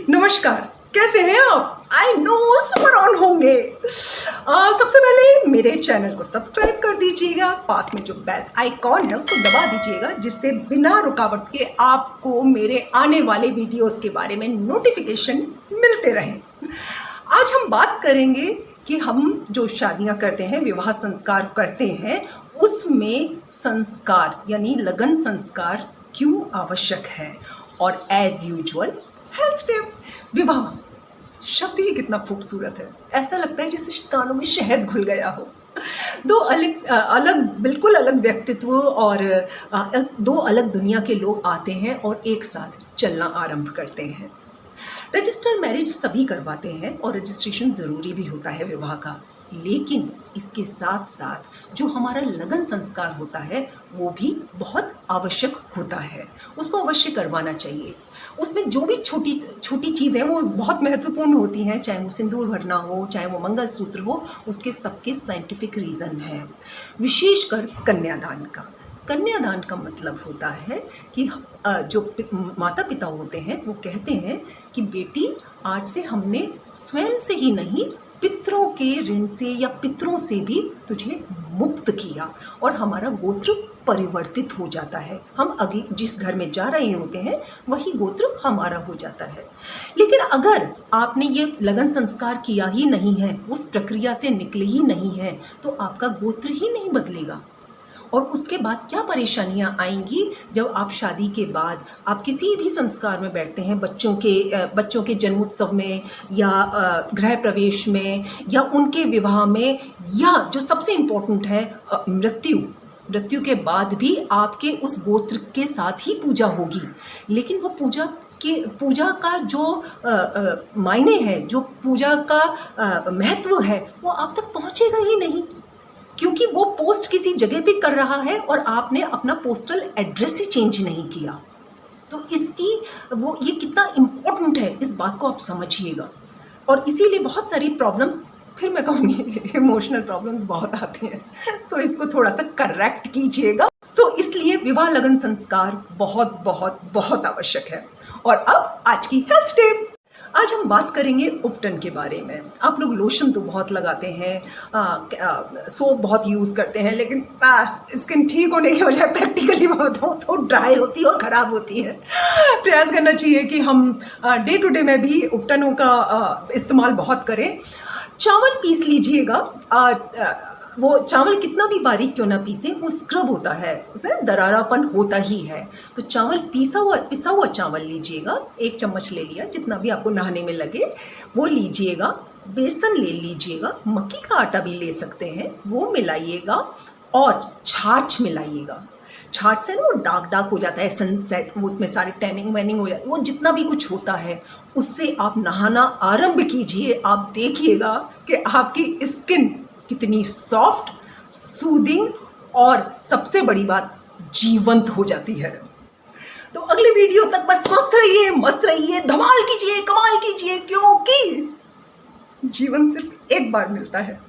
नमस्कार, कैसे हैं आप? आई नो सुपर ऑन होंगे। सबसे पहले मेरे चैनल को सब्सक्राइब कर दीजिएगा, पास में जो बेल आइकॉन है उसको दबा दीजिएगा, जिससे बिना रुकावट के आपको मेरे आने वाले वीडियोस के बारे में नोटिफिकेशन मिलते रहें। आज हम बात करेंगे कि हम जो शादियां करते हैं, विवाह संस्कार करते हैं, उसमें संस्कार यानी लगन संस्कार क्यों आवश्यक है। और एज यूजुअल हेल्थ टिप। विवाह शब्द ही कितना खूबसूरत है, ऐसा लगता है जैसे कानों में शहद घुल गया हो। दो अलग बिल्कुल अलग व्यक्तित्व और दो अलग दुनिया के लोग आते हैं और एक साथ चलना आरंभ करते हैं। रजिस्टर्ड मैरिज सभी करवाते हैं और रजिस्ट्रेशन ज़रूरी भी होता है विवाह का, लेकिन इसके साथ साथ जो हमारा लगन संस्कार होता है वो भी बहुत आवश्यक होता है, उसको अवश्य करवाना चाहिए। उसमें जो भी छोटी छोटी चीज़ें वो बहुत महत्वपूर्ण होती हैं, चाहे वो सिंदूर भरना हो, चाहे वो मंगलसूत्र हो, उसके सबके साइंटिफिक रीज़न है। विशेषकर कन्यादान का मतलब होता है कि जो माता पिता होते हैं वो कहते हैं कि बेटी आज से हमने स्वयं से ही नहीं, पितरों के ऋण से या पितरों से भी तुझे मुक्त किया और हमारा गोत्र परिवर्तित हो जाता है। हम अगले जिस घर में जा रहे होते हैं वही गोत्र हमारा हो जाता है। लेकिन अगर आपने ये लगन संस्कार किया ही नहीं है, उस प्रक्रिया से निकले ही नहीं है, तो आपका गोत्र ही नहीं बदलेगा। और उसके बाद क्या परेशानियां आएंगी जब आप शादी के बाद आप किसी भी संस्कार में बैठते हैं, बच्चों के जन्मोत्सव में या गृह प्रवेश में या उनके विवाह में, या जो सबसे इम्पोर्टेंट है मृत्यु के बाद भी आपके उस गोत्र के साथ ही पूजा होगी, लेकिन वो पूजा का जो मायने है, जो पूजा का महत्व है, वो आप तक पहुंचेगा ही नहीं, क्योंकि वो पोस्ट किसी जगह पे कर रहा है और आपने अपना पोस्टल एड्रेस ही चेंज नहीं किया। तो ये कितना इम्पोर्टेंट है, इस बात को आप समझिएगा। और इसीलिए बहुत सारी प्रॉब्लम्स, फिर मैं कहूँगी इमोशनल प्रॉब्लम्स बहुत आते हैं, सो इसको थोड़ा सा करेक्ट कीजिएगा। सो इसलिए विवाह लगन संस्कार बहुत बहुत बहुत आवश्यक है। और अब आज की हेल्थ टिप। आज हम बात करेंगे उपटन के बारे में। आप लोग लोशन तो बहुत लगाते हैं, सोप बहुत यूज़ करते हैं, लेकिन स्किन ठीक होने की बजाय प्रैक्टिकली तो ड्राई होती है और ख़राब होती है। प्रयास करना चाहिए कि हम डे टू डे में भी उपटनों का इस्तेमाल बहुत करें। चावल पीस लीजिएगा, वो चावल कितना भी बारीक क्यों ना पीसे, वो स्क्रब होता है, उसमें दरारापन होता ही है। तो चावल पिसा हुआ चावल लीजिएगा, 1 चम्मच ले लिया, जितना भी आपको नहाने में लगे वो लीजिएगा। बेसन ले लीजिएगा, मक्की का आटा भी ले सकते हैं, वो मिलाइएगा और छाछ मिलाइएगा। छाछ से ना वो डार्क हो जाता है, सनसेट, उसमें सारी टैनिंग वैनिंग हो जाती है, वो जितना भी कुछ होता है उससे आप नहाना आरंभ कीजिए। आप देखिएगा कि आपकी स्किन कितनी सॉफ्ट, सूदिंग और सबसे बड़ी बात जीवंत हो जाती है। तो अगले वीडियो तक बस स्वस्थ रहिए, मस्त रहिए, धमाल कीजिए, कमाल कीजिए, क्योंकि जीवन सिर्फ एक बार मिलता है।